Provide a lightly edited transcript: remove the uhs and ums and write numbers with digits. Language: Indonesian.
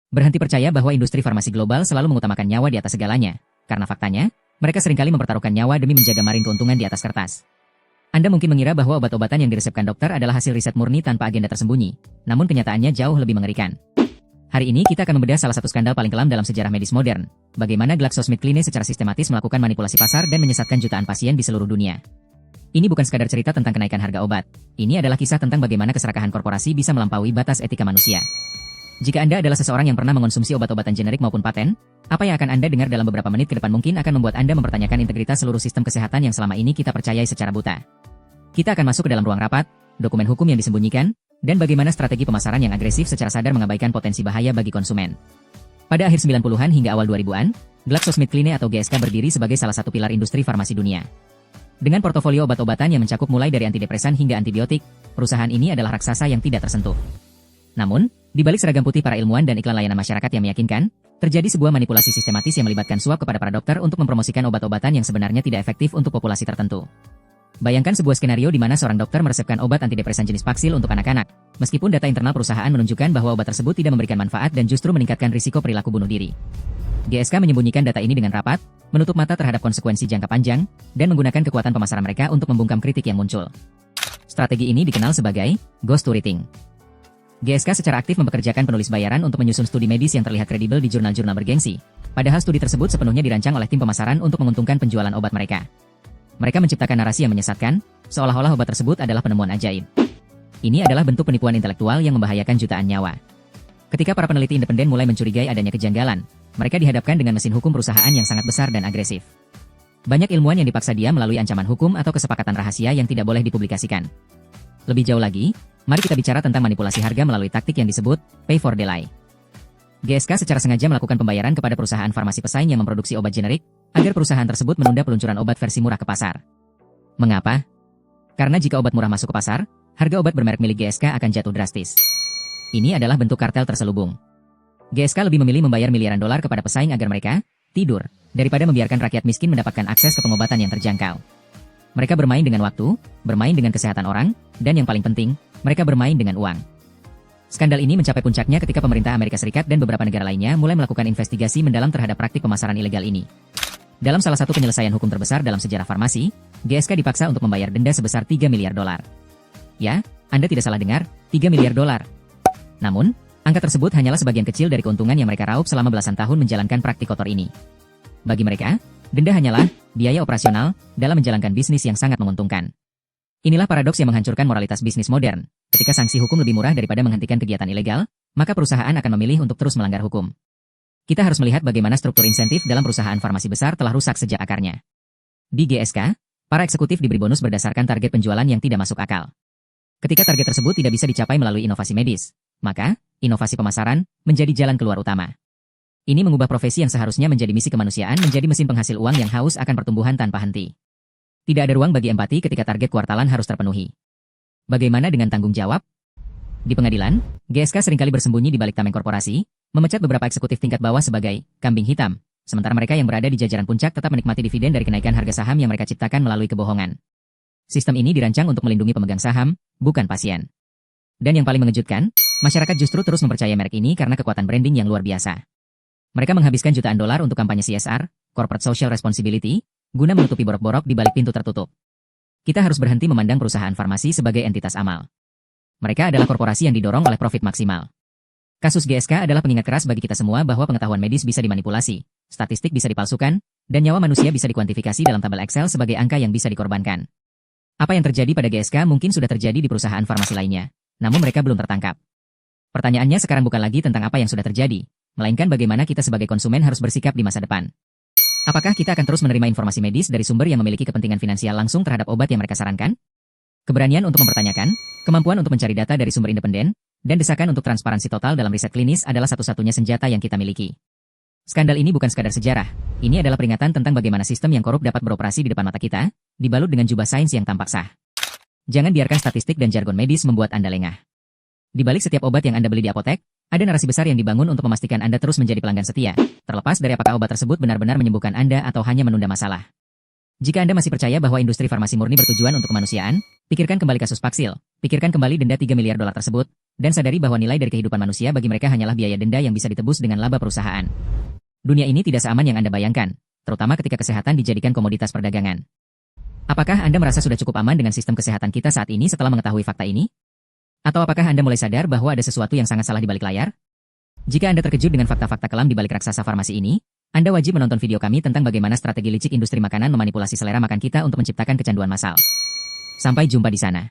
Berhenti percaya bahwa industri farmasi global selalu mengutamakan nyawa di atas segalanya, karena faktanya, mereka seringkali mempertaruhkan nyawa demi menjaga maring keuntungan di atas kertas. Anda mungkin mengira bahwa obat-obatan yang diresepkan dokter adalah hasil riset murni tanpa agenda tersembunyi, namun kenyataannya jauh lebih mengerikan. Hari ini kita akan membedah salah satu skandal paling kelam dalam sejarah medis modern, bagaimana GlaxoSmithKline secara sistematis melakukan manipulasi pasar dan menyesatkan jutaan pasien di seluruh dunia. Ini bukan sekadar cerita tentang kenaikan harga obat, ini adalah kisah tentang bagaimana keserakahan korporasi bisa melampaui batas etika manusia. Jika Anda adalah seseorang yang pernah mengonsumsi obat-obatan generik maupun paten, apa yang akan Anda dengar dalam beberapa menit ke depan mungkin akan membuat Anda mempertanyakan integritas seluruh sistem kesehatan yang selama ini kita percayai secara buta. Kita akan masuk ke dalam ruang rapat, dokumen hukum yang disembunyikan, dan bagaimana strategi pemasaran yang agresif secara sadar mengabaikan potensi bahaya bagi konsumen. Pada akhir 90-an hingga awal 2000-an, GlaxoSmithKline atau GSK berdiri sebagai salah satu pilar industri farmasi dunia. Dengan portofolio obat-obatan yang mencakup mulai dari antidepresan hingga antibiotik, perusahaan ini adalah raksasa yang tidak tersentuh. Namun, di balik seragam putih para ilmuwan dan iklan layanan masyarakat yang meyakinkan, terjadi sebuah manipulasi sistematis yang melibatkan suap kepada para dokter untuk mempromosikan obat-obatan yang sebenarnya tidak efektif untuk populasi tertentu. Bayangkan sebuah skenario di mana seorang dokter meresepkan obat antidepresan jenis Paxil untuk anak-anak, meskipun data internal perusahaan menunjukkan bahwa obat tersebut tidak memberikan manfaat dan justru meningkatkan risiko perilaku bunuh diri. GSK menyembunyikan data ini dengan rapat, menutup mata terhadap konsekuensi jangka panjang, dan menggunakan kekuatan pemasaran mereka untuk membungkam kritik yang muncul. Strategi ini dikenal sebagai ghost touring. GSK secara aktif mempekerjakan penulis bayaran untuk menyusun studi medis yang terlihat kredibel di jurnal-jurnal bergengsi, padahal studi tersebut sepenuhnya dirancang oleh tim pemasaran untuk menguntungkan penjualan obat mereka. Mereka menciptakan narasi yang menyesatkan, seolah-olah obat tersebut adalah penemuan ajaib. Ini adalah bentuk penipuan intelektual yang membahayakan jutaan nyawa. Ketika para peneliti independen mulai mencurigai adanya kejanggalan, mereka dihadapkan dengan mesin hukum perusahaan yang sangat besar dan agresif. Banyak ilmuwan yang dipaksa diam melalui ancaman hukum atau kesepakatan rahasia yang tidak boleh dipublikasikan. Lebih jauh lagi, mari kita bicara tentang manipulasi harga melalui taktik yang disebut pay for delay. GSK secara sengaja melakukan pembayaran kepada perusahaan farmasi pesaing yang memproduksi obat generik, agar perusahaan tersebut menunda peluncuran obat versi murah ke pasar. Mengapa? Karena jika obat murah masuk ke pasar, harga obat bermerek milik GSK akan jatuh drastis. Ini adalah bentuk kartel terselubung. GSK lebih memilih membayar miliaran dolar kepada pesaing agar mereka tidur, daripada membiarkan rakyat miskin mendapatkan akses ke pengobatan yang terjangkau. Mereka bermain dengan waktu, bermain dengan kesehatan orang, dan yang paling penting, mereka bermain dengan uang. Skandal ini mencapai puncaknya ketika pemerintah Amerika Serikat dan beberapa negara lainnya mulai melakukan investigasi mendalam terhadap praktik pemasaran ilegal ini. Dalam salah satu penyelesaian hukum terbesar dalam sejarah farmasi, GSK dipaksa untuk membayar denda sebesar 3 miliar dolar. Ya, Anda tidak salah dengar, 3 miliar dolar. Namun, angka tersebut hanyalah sebagian kecil dari keuntungan yang mereka raup selama belasan tahun menjalankan praktik kotor ini. Bagi mereka, denda hanyalah biaya operasional dalam menjalankan bisnis yang sangat menguntungkan. Inilah paradoks yang menghancurkan moralitas bisnis modern. Ketika sanksi hukum lebih murah daripada menghentikan kegiatan ilegal, maka perusahaan akan memilih untuk terus melanggar hukum. Kita harus melihat bagaimana struktur insentif dalam perusahaan farmasi besar telah rusak sejak akarnya. Di GSK, para eksekutif diberi bonus berdasarkan target penjualan yang tidak masuk akal. Ketika target tersebut tidak bisa dicapai melalui inovasi medis, maka inovasi pemasaran menjadi jalan keluar utama. Ini mengubah profesi yang seharusnya menjadi misi kemanusiaan menjadi mesin penghasil uang yang haus akan pertumbuhan tanpa henti. Tidak ada ruang bagi empati ketika target kuartalan harus terpenuhi. Bagaimana dengan tanggung jawab? Di pengadilan, GSK seringkali bersembunyi di balik tameng korporasi, memecat beberapa eksekutif tingkat bawah sebagai kambing hitam, sementara mereka yang berada di jajaran puncak tetap menikmati dividen dari kenaikan harga saham yang mereka ciptakan melalui kebohongan. Sistem ini dirancang untuk melindungi pemegang saham, bukan pasien. Dan yang paling mengejutkan, masyarakat justru terus mempercayai merek ini karena kekuatan branding yang luar biasa. Mereka menghabiskan jutaan dolar untuk kampanye CSR, Corporate Social Responsibility, guna menutupi borok-borok di balik pintu tertutup. Kita harus berhenti memandang perusahaan farmasi sebagai entitas amal. Mereka adalah korporasi yang didorong oleh profit maksimal. Kasus GSK adalah pengingat keras bagi kita semua bahwa pengetahuan medis bisa dimanipulasi, statistik bisa dipalsukan, dan nyawa manusia bisa dikuantifikasi dalam tabel Excel sebagai angka yang bisa dikorbankan. Apa yang terjadi pada GSK mungkin sudah terjadi di perusahaan farmasi lainnya, namun mereka belum tertangkap. Pertanyaannya sekarang bukan lagi tentang apa yang sudah terjadi, melainkan bagaimana kita sebagai konsumen harus bersikap di masa depan. Apakah kita akan terus menerima informasi medis dari sumber yang memiliki kepentingan finansial langsung terhadap obat yang mereka sarankan? Keberanian untuk mempertanyakan, kemampuan untuk mencari data dari sumber independen, dan desakan untuk transparansi total dalam riset klinis adalah satu-satunya senjata yang kita miliki. Skandal ini bukan sekadar sejarah, ini adalah peringatan tentang bagaimana sistem yang korup dapat beroperasi di depan mata kita, dibalut dengan jubah sains yang tampak sah. Jangan biarkan statistik dan jargon medis membuat Anda lengah. Di balik setiap obat yang Anda beli di apotek, ada narasi besar yang dibangun untuk memastikan Anda terus menjadi pelanggan setia, terlepas dari apakah obat tersebut benar-benar menyembuhkan Anda atau hanya menunda masalah. Jika Anda masih percaya bahwa industri farmasi murni bertujuan untuk kemanusiaan, pikirkan kembali kasus Paxil, pikirkan kembali denda 3 miliar dolar tersebut, Dan sadari bahwa nilai dari kehidupan manusia bagi mereka hanyalah biaya denda yang bisa ditebus dengan laba perusahaan. Dunia ini tidak seaman yang Anda bayangkan, terutama ketika kesehatan dijadikan komoditas perdagangan. Apakah Anda merasa sudah cukup aman dengan sistem kesehatan kita saat ini setelah mengetahui fakta ini? Atau apakah Anda mulai sadar bahwa ada sesuatu yang sangat salah di balik layar? Jika Anda terkejut dengan fakta-fakta kelam di balik raksasa farmasi ini, Anda wajib menonton video kami tentang bagaimana strategi licik industri makanan memanipulasi selera makan kita untuk menciptakan kecanduan massal. Sampai jumpa di sana.